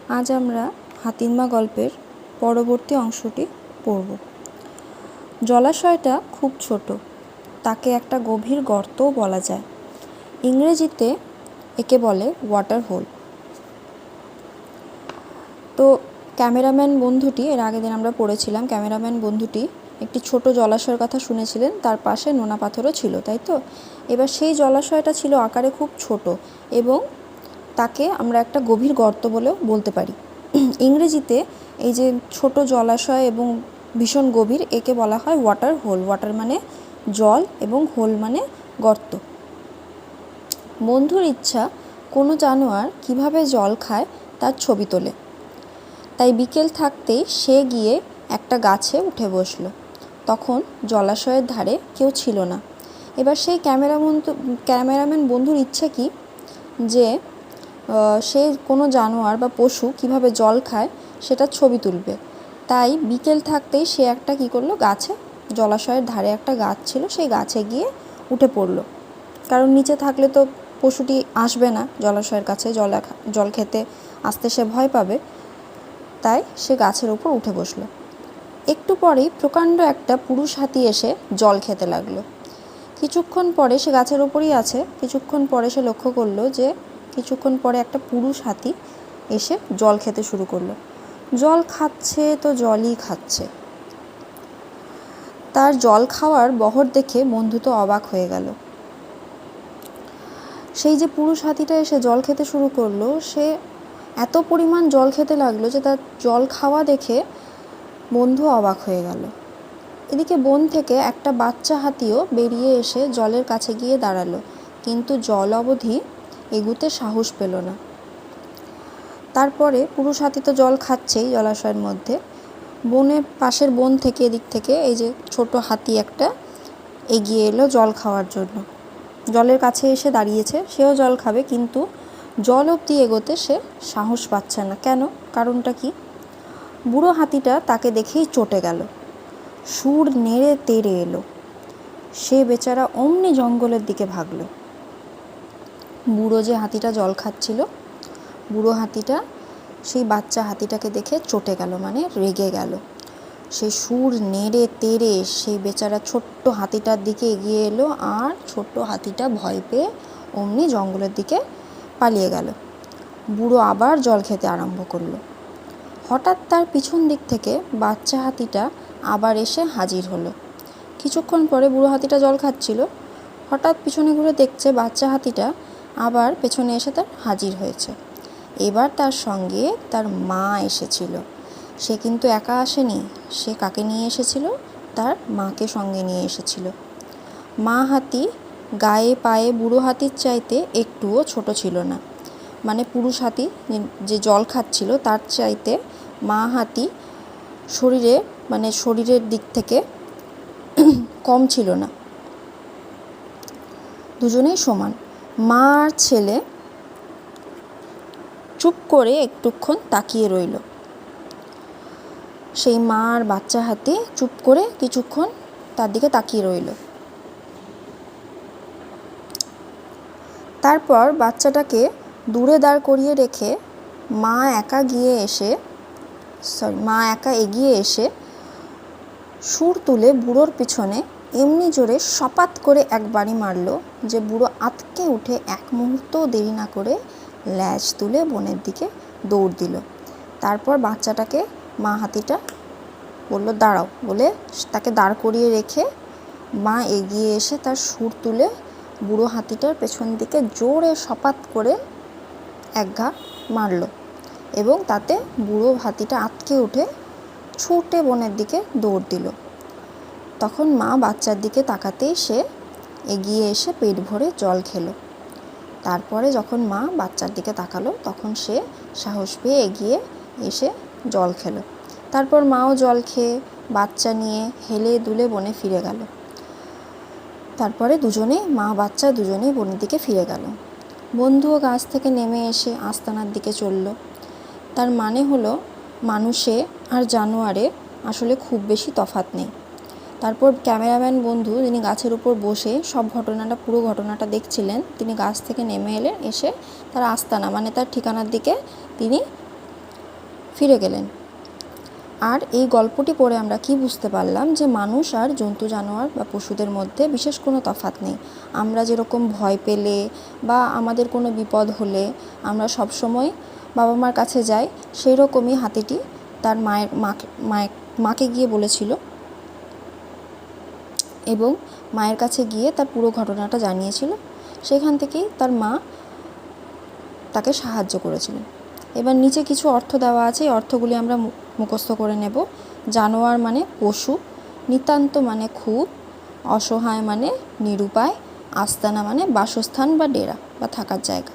আজ আমরা হাতিরমা গল্পের পরবর্তী অংশটি পড়ব। জলাশয়টা খুব ছোট, তাকে একটা গভীর গর্তও বলা যায়। ইংরেজিতে একে বলে ওয়াটার হোল। তো ক্যামেরাম্যান বন্ধুটি, এর আগের দিন আমরা পড়েছিলাম, ক্যামেরাম্যান বন্ধুটি একটি ছোট জলাশয়ের কথা শুনেছিলেন, তার পাশে নোনা পাথরও ছিল, তাই তো? এবার সেই জলাশয়টা ছিল আকারে খুব ছোট এবং তাকে আমরা একটা গভীর গর্ত বলেও বলতে পারি। ইংরেজিতে এই যে ছোট জলাশয় এবং ভীষণ গভীর, একে বলা হয় ওয়াটার হোল। ওয়াটার মানে জল এবং হোল মানে গর্ত। বন্ধুর ইচ্ছা কোনো জানোয়ার কিভাবে জল খায় তার ছবি তোলে, তাই বিকেল থাকতেই সে গিয়ে একটা গাছে উঠে বসলো। তখন জলাশয়ের ধারে কেউ ছিল না। এবার সেই ক্যামেরাম্যান বন্ধুর ইচ্ছা কি, যে সে কোনো জানোয়ার বা পশু কিভাবে জল খায় সেটা ছবি তুলবে। তাই বিকেল থাকতেই সে একটা কী করলো, গাছে, জলাশয়ের ধারে একটা গাছ ছিল, সেই গাছে গিয়ে উঠে পড়লো। কারণ নিচে থাকলে তো পশুটি আসবে না জলাশয়ের কাছে, জল খেতে আসতে সে ভয় পাবে। তাই সে গাছের ওপর উঠে বসলো। একটু পরেই প্রকাণ্ড একটা পুরুষ হাতি এসে জল খেতে লাগলো। কিছুক্ষণ পরে, সে গাছের ওপরই আছে, কিছুক্ষণ পরে সে লক্ষ্য করলো যে কিছুক্ষণ পরে একটা পুরুষ হাতি এসে জল খেতে শুরু করলো। জল খাচ্ছে তো জলই খাচ্ছে। তার জল খাওয়ার বহর দেখে বন্ধু তো অবাক হয়ে গেল। সেই যে পুরুষ হাতিটা এসে জল খেতে শুরু করলো, সে এত পরিমাণ জল খেতে লাগলো যে তার জল খাওয়া দেখে বন্ধু অবাক হয়ে গেল। এদিকে বন থেকে একটা বাচ্চা হাতিও বেরিয়ে এসে জলের কাছে গিয়ে দাঁড়ালো, কিন্তু জল অবধি এগুতে সাহস পেল না। তারপরে পুরুষ হাতি তো জল খাচ্ছেই জলাশয়ের মধ্যে। পাশের বন থেকে, এদিক থেকে এই যে ছোট হাতি একটা এগিয়ে এলো জল খাওয়ার জন্য। জলের কাছে এসে দাঁড়িয়েছে, সেও জল খাবে, কিন্তু জল অবধি এগোতে সে সাহস পাচ্ছে না। কেন? কারণটা কি? বুড়ো হাতিটা তাকে দেখেই চটে গেল, সুর নেড়ে তেড়ে এলো। সে বেচারা অমনি জঙ্গলের দিকে ভাগলো। বুড়ো যে হাতিটা জল খাচ্ছিল, বুড়ো হাতিটা সেই বাচ্চা হাতিটাকে দেখে চটে গেল, মানে রেগে গেল। সে সুর নেড়ে তেড়ে সেই বেচারা ছোট্ট হাতিটার দিকে এগিয়ে এলো, আর ছোট্ট হাতিটা ভয় পেয়ে অমনি জঙ্গলের দিকে পালিয়ে গেল। বুড়ো আবার জল খেতে আরম্ভ করলো। হঠাৎ তার পিছন দিক থেকে বাচ্চা হাতিটা আবার এসে হাজির হলো। কিছুক্ষণ পরে বুড়ো হাতিটা জল খাচ্ছিল, হঠাৎ পিছনে ঘুরে দেখছে বাচ্চা হাতিটা আবার পেছনে এসে তার হাজির হয়েছে। এবার তার সঙ্গে তার মা এসেছিল। সে কিন্তু একা আসেনি, সে কাকে নিয়ে এসেছিল? তার মাকে সঙ্গে নিয়ে এসেছিল। মা হাতি গায়ে পায়ে বুড়ো হাতির চাইতে একটুও ছোট ছিল না, মানে পুরুষ হাতি যে জল খাচ্ছিল তার চাইতে মা হাতি শরীরের দিক থেকে কম ছিল না, দুজনেই সমান। মা আর ছেলে চুপ করে একটুক্ষণ তাকিয়ে রইল। সেই মা আর বাচ্চা হাতি চুপ করে কিছুক্ষণ তার দিকে তাকিয়ে রইল। তারপর বাচ্চাটাকে দূরে দাঁড় করিয়ে রেখে মা একা এগিয়ে এসে সুর তুলে বুড়োর পিছনে এমনি জোরে সপাত করে এক বাড়ি মারল যে বুড়ো আঁতকে উঠে এক মুহূর্তও দেরি না করে ল্যাজ তুলে বনের দিকে দৌড় দিল। তারপর বাচ্চাটাকে মা হাতিটা বলল দাঁড়াও, বলে তাকে দাঁড় করিয়ে রেখে মা এগিয়ে এসে তার সুর তুলে বুড়ো হাতিটার পেছন দিকে জোরে সপাত করে এক ঘা মারল, এবং তাতে বুড়ো হাতিটা আঁতকে উঠে ছুটে বনের দিকে দৌড় দিল। তখন মা বাচ্চার দিকে তাকাতেই সে এগিয়ে এসে পেট ভরে জল খেলো। তারপরে যখন মা বাচ্চার দিকে তাকালো, তখন সে সাহস পেয়ে এগিয়ে এসে জল খেলো। তারপর মাও জল খেয়ে বাচ্চা নিয়ে হেলে দুলে বনে ফিরে গেল। তারপরে মা বাচ্চা দুজনেই বনের দিকে ফিরে গেল। বন্ধুও গাছ থেকে নেমে এসে আস্তানার দিকে চলল। তার মানে হলো, মানুষে আর জানোয়ারে আসলে খুব বেশি তফাৎ নেই। তারপর ক্যামেরাম্যান বন্ধু, যিনি গাছের উপর বসে পুরো ঘটনাটা দেখছিলেন, তিনি গাছ থেকে নেমে এলেন, এসে তার আস্তানা মানে তার ঠিকানার দিকে তিনি ফিরে গেলেন। আর এই গল্পটি পড়ে আমরা কি বুঝতে পারলাম যে মানুষ আর জন্তু জানোয়ার বা পশুদের মধ্যে বিশেষ কোনো তফাৎ নেই। আমরা যেরকম ভয় পেলে বা আমাদের কোনো বিপদ হলে আমরা সবসময় বাবা মার কাছে যাই, সেই রকমই হাতিটি তার মাকে গিয়ে বলেছিল এবং মায়ের কাছে গিয়ে তার পুরো ঘটনাটা জানিয়েছিল। সেখান থেকেই তার মা তাকে সাহায্য করেছিলেন। এবার নিচে কিছু অর্থ দেওয়া আছে, এই অর্থগুলি আমরা মুখস্থ করে নেব। জানোয়ার মানে পশু, নিতান্ত মানে খুব, অসহায় মানে নিরুপায়, আস্তানা মানে বাসস্থান বা ডেরা বা থাকার জায়গা।